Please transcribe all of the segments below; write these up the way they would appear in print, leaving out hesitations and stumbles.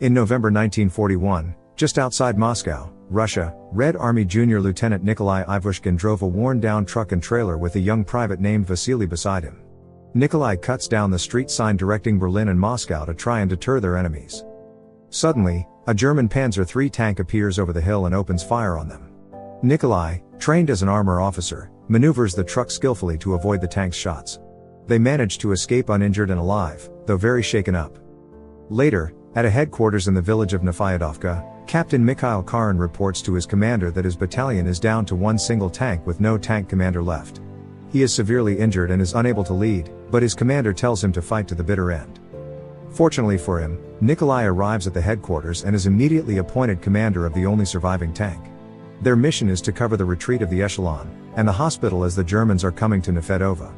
In November 1941, just outside Moscow, Russia, Red Army Junior Lieutenant Nikolai Ivushkin drove a worn-down truck and trailer with a young private named Vasily beside him. Nikolai cuts down the street sign directing Berlin and Moscow to try and deter their enemies. Suddenly, a German Panzer III tank appears over the hill and opens fire on them. Nikolai, trained as an armor officer, maneuvers the truck skillfully to avoid the tank's shots. They manage to escape uninjured and alive, though very shaken up. Later, at a headquarters in the village of Nefyadovka, Captain Mikhail Karin reports to his commander that his battalion is down to one single tank with no tank commander left. He is severely injured and is unable to lead, but his commander tells him to fight to the bitter end. Fortunately for him, Nikolai arrives at the headquarters and is immediately appointed commander of the only surviving tank. Their mission is to cover the retreat of the echelon, and the hospital as the Germans are coming to Nefedova.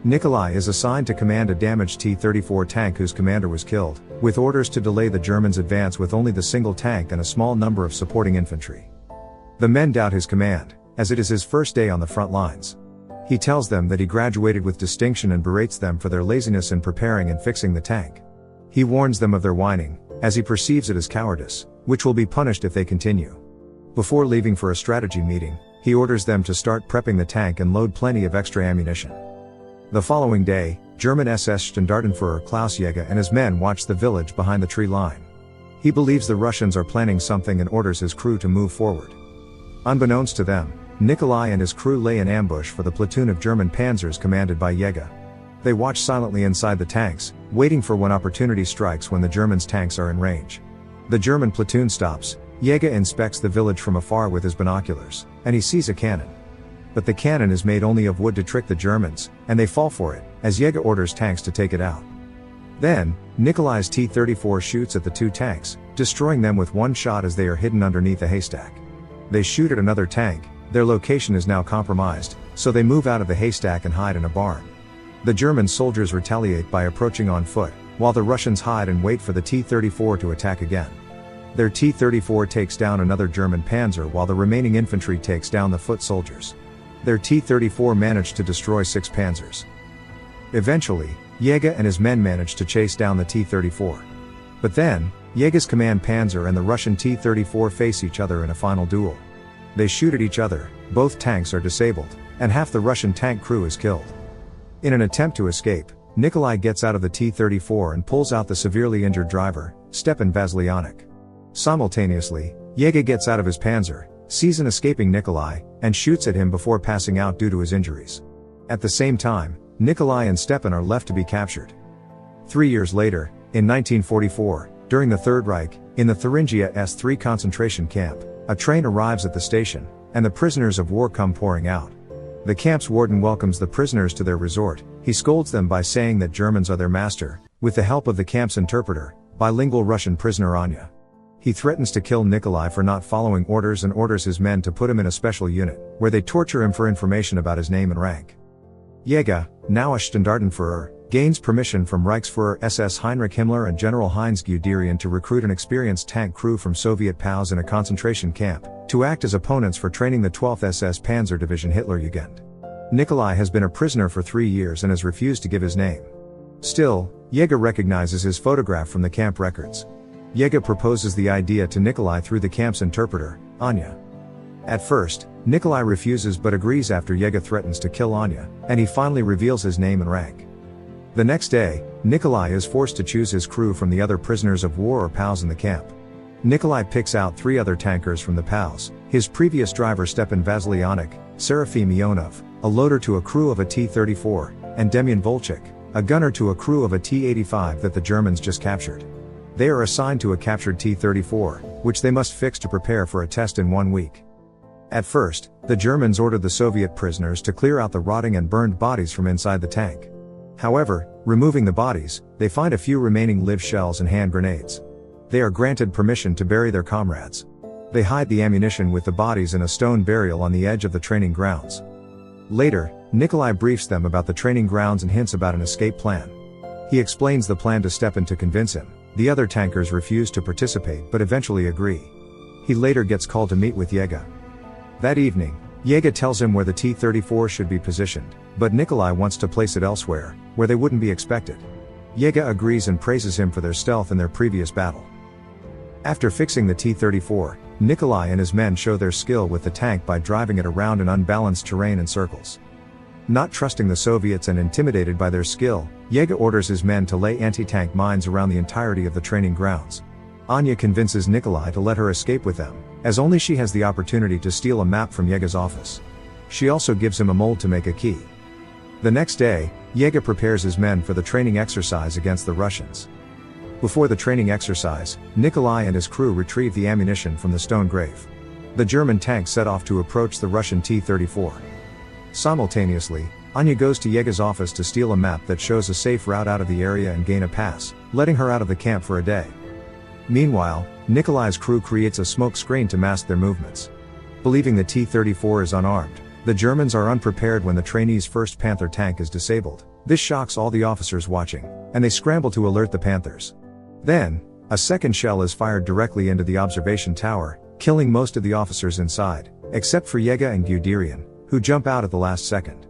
Nikolai is assigned to command a damaged T-34 tank whose commander was killed, with orders to delay the Germans' advance with only the single tank and a small number of supporting infantry. The men doubt his command, as it is his first day on the front lines. He tells them that he graduated with distinction and berates them for their laziness in preparing and fixing the tank. He warns them of their whining, as he perceives it as cowardice, which will be punished if they continue. Before leaving for a strategy meeting, he orders them to start prepping the tank and load plenty of extra ammunition. The following day, German SS Standartenführer Klaus Jäger and his men watch the village behind the tree line. He believes the Russians are planning something and orders his crew to move forward. Unbeknownst to them, Nikolai and his crew lay in ambush for the platoon of German panzers commanded by Jäger. They watch silently inside the tanks, waiting for when opportunity strikes when the Germans' tanks are in range. The German platoon stops. Jäger inspects the village from afar with his binoculars, and he sees a cannon. But the cannon is made only of wood to trick the Germans, and they fall for it, as Jäger orders tanks to take it out. Then, Nikolai's T-34 shoots at the two tanks, destroying them with one shot as they are hidden underneath a haystack. They shoot at another tank. Their location is now compromised, so they move out of the haystack and hide in a barn. The German soldiers retaliate by approaching on foot, while the Russians hide and wait for the T-34 to attack again. Their T-34 takes down another German panzer while the remaining infantry takes down the foot soldiers. Their T-34 managed to destroy 6 panzers. Eventually, Jäger and his men managed to chase down the T-34. But then, Jäger's command panzer and the Russian T-34 face each other in a final duel. They shoot at each other, both tanks are disabled, and half the Russian tank crew is killed. In an attempt to escape, Nikolai gets out of the T-34 and pulls out the severely injured driver, Stepan Vasilyanik. Simultaneously, Jäger gets out of his panzer, sees an escaping Nikolai, and shoots at him before passing out due to his injuries. At the same time, Nikolai and Stepan are left to be captured. 3 years later, in 1944, during the Third Reich, in the Thuringia S3 concentration camp, a train arrives at the station, and the prisoners of war come pouring out. The camp's warden welcomes the prisoners to their resort. He scolds them by saying that Germans are their master, with the help of the camp's interpreter, bilingual Russian prisoner Anya. He threatens to kill Nikolai for not following orders and orders his men to put him in a special unit, where they torture him for information about his name and rank. Jäger, now a Standartenführer, gains permission from Reichsführer SS Heinrich Himmler and General Heinz Guderian to recruit an experienced tank crew from Soviet POWs in a concentration camp, to act as opponents for training the 12th SS Panzer Division Hitlerjugend. Nikolai has been a prisoner for 3 years and has refused to give his name. Still, Jäger recognizes his photograph from the camp records. Jäger proposes the idea to Nikolai through the camp's interpreter, Anya. At first, Nikolai refuses but agrees after Jäger threatens to kill Anya, and he finally reveals his name and rank. The next day, Nikolai is forced to choose his crew from the other prisoners of war or POWs in the camp. Nikolai picks out 3 other tankers from the POWs, his previous driver Stepan Vasilyanik, Serafim Ionov, a loader to a crew of a T-34, and Demyan Volchik, a gunner to a crew of a T-85 that the Germans just captured. They are assigned to a captured T-34, which they must fix to prepare for a test in 1 week. At first, the Germans ordered the Soviet prisoners to clear out the rotting and burned bodies from inside the tank. However, removing the bodies, they find a few remaining live shells and hand grenades. They are granted permission to bury their comrades. They hide the ammunition with the bodies in a stone burial on the edge of the training grounds. Later, Nikolai briefs them about the training grounds and hints about an escape plan. He explains the plan to Stepan to convince him. The other tankers refuse to participate but eventually agree. He later gets called to meet with Jäger. That evening, Jäger tells him where the T-34 should be positioned, but Nikolai wants to place it elsewhere, where they wouldn't be expected. Jäger agrees and praises him for their stealth in their previous battle. After fixing the T-34, Nikolai and his men show their skill with the tank by driving it around an unbalanced terrain in circles. Not trusting the Soviets and intimidated by their skill, Yega orders his men to lay anti-tank mines around the entirety of the training grounds. Anya convinces Nikolai to let her escape with them, as only she has the opportunity to steal a map from Yega's office. She also gives him a mold to make a key. The next day, Yega prepares his men for the training exercise against the Russians. Before the training exercise, Nikolai and his crew retrieve the ammunition from the stone grave. The German tanks set off to approach the Russian T-34. Simultaneously, Anya goes to Yega's office to steal a map that shows a safe route out of the area and gain a pass, letting her out of the camp for a day. Meanwhile, Nikolai's crew creates a smoke screen to mask their movements. Believing the T-34 is unarmed, the Germans are unprepared when the trainee's first Panther tank is disabled. This shocks all the officers watching, and they scramble to alert the Panthers. Then, a second shell is fired directly into the observation tower, killing most of the officers inside, except for Yega and Guderian, who jump out at the last second.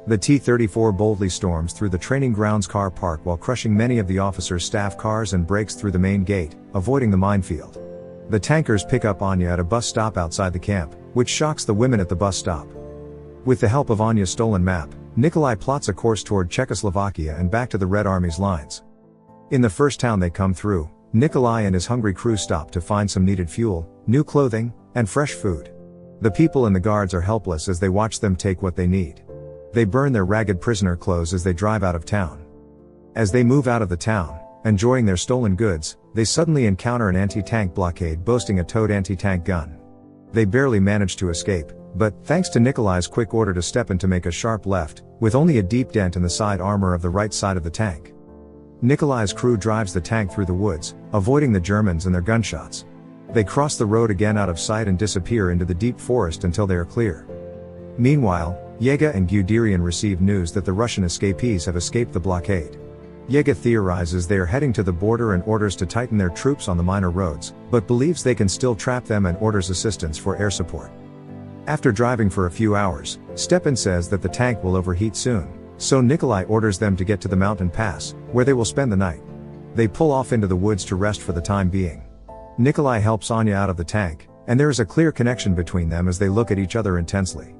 The T-34 boldly storms through the training grounds car park while crushing many of the officers' staff cars and breaks through the main gate, avoiding the minefield. The tankers pick up Anya at a bus stop outside the camp, which shocks the women at the bus stop. With the help of Anya's stolen map, Nikolai plots a course toward Czechoslovakia and back to the Red Army's lines. In the first town they come through, Nikolai and his hungry crew stop to find some needed fuel, new clothing, and fresh food. The people and the guards are helpless as they watch them take what they need. They burn their ragged prisoner clothes as they drive out of town. As they move out of the town, enjoying their stolen goods, they suddenly encounter an anti-tank blockade boasting a towed anti-tank gun. They barely manage to escape, but, thanks to Nikolai's quick order to step in to make a sharp left, with only a deep dent in the side armor of the right side of the tank. Nikolai's crew drives the tank through the woods, avoiding the Germans and their gunshots. They cross the road again out of sight and disappear into the deep forest until they are clear. Meanwhile, Yega and Guderian receive news that the Russian escapees have escaped the blockade. Yega theorizes they are heading to the border and orders to tighten their troops on the minor roads, but believes they can still trap them and orders assistance for air support. After driving for a few hours, Stepan says that the tank will overheat soon, so Nikolai orders them to get to the mountain pass, where they will spend the night. They pull off into the woods to rest for the time being. Nikolai helps Anya out of the tank, and there is a clear connection between them as they look at each other intensely.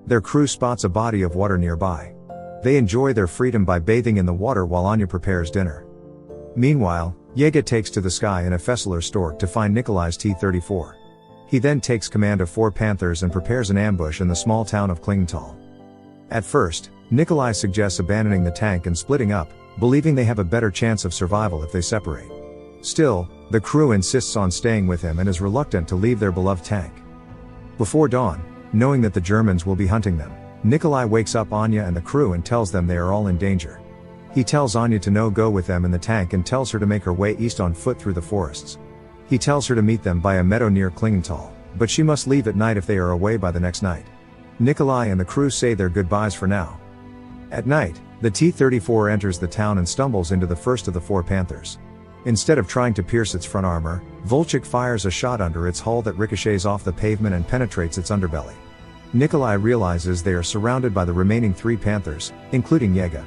Their crew spots a body of water nearby. They enjoy their freedom by bathing in the water while Anya prepares dinner. Meanwhile, Yega takes to the sky in a Fessler stork to find Nikolai's T-34. He then takes command of 4 Panthers and prepares an ambush in the small town of Klingenthal. At first, Nikolai suggests abandoning the tank and splitting up, believing they have a better chance of survival if they separate. Still, the crew insists on staying with him and is reluctant to leave their beloved tank. Before dawn, knowing that the Germans will be hunting them, Nikolai wakes up Anya and the crew and tells them they are all in danger. He tells Anya to go with them in the tank and tells her to make her way east on foot through the forests. He tells her to meet them by a meadow near Klingenthal, but she must leave at night if they are away by the next night. Nikolai and the crew say their goodbyes for now. At night, the T-34 enters the town and stumbles into the first of the 4 Panthers. Instead of trying to pierce its front armor, Volchik fires a shot under its hull that ricochets off the pavement and penetrates its underbelly. Nikolai realizes they are surrounded by the remaining 3 Panthers, including Yega.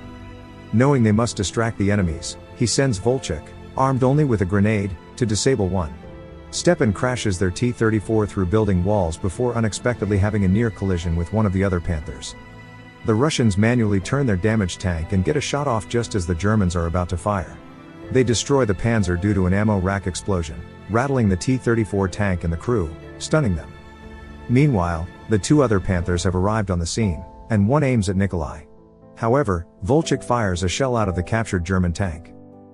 Knowing they must distract the enemies, he sends Volchik, armed only with a grenade, to disable one. Stepan crashes their T-34 through building walls before unexpectedly having a near collision with one of the other Panthers. The Russians manually turn their damaged tank and get a shot off just as the Germans are about to fire. They destroy the Panzer due to an ammo rack explosion, rattling the T-34 tank and the crew, stunning them. Meanwhile, the 2 other Panthers have arrived on the scene, and one aims at Nikolai. However, Volchik fires a shell out of the captured German tank.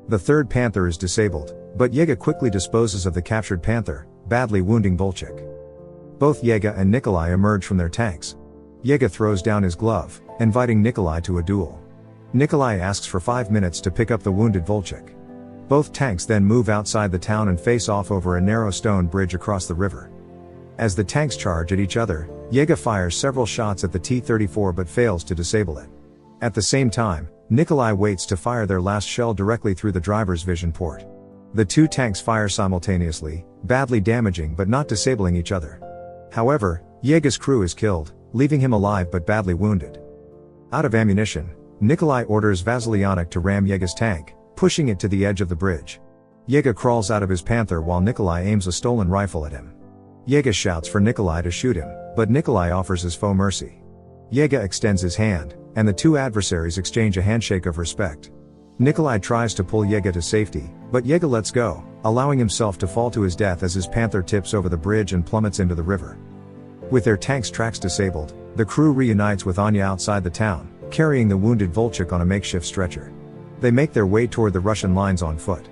The 3rd Panther is disabled, but Yega quickly disposes of the captured Panther, badly wounding Volchik. Both Yega and Nikolai emerge from their tanks. Yega throws down his glove, inviting Nikolai to a duel. Nikolai asks for 5 minutes to pick up the wounded Volchik. Both tanks then move outside the town and face off over a narrow stone bridge across the river. As the tanks charge at each other, Yega fires several shots at the T-34 but fails to disable it. At the same time, Nikolai waits to fire their last shell directly through the driver's vision port. The 2 tanks fire simultaneously, badly damaging but not disabling each other. However, Yega's crew is killed, leaving him alive but badly wounded. Out of ammunition, Nikolai orders Vasilyanik to ram Yega's tank, pushing it to the edge of the bridge. Yega crawls out of his Panther while Nikolai aims a stolen rifle at him. Yega shouts for Nikolai to shoot him, but Nikolai offers his foe mercy. Yega extends his hand, and the two adversaries exchange a handshake of respect. Nikolai tries to pull Yega to safety, but Yega lets go, allowing himself to fall to his death as his Panther tips over the bridge and plummets into the river. With their tank's tracks disabled, the crew reunites with Anya outside the town, carrying the wounded Volchik on a makeshift stretcher. They make their way toward the Russian lines on foot.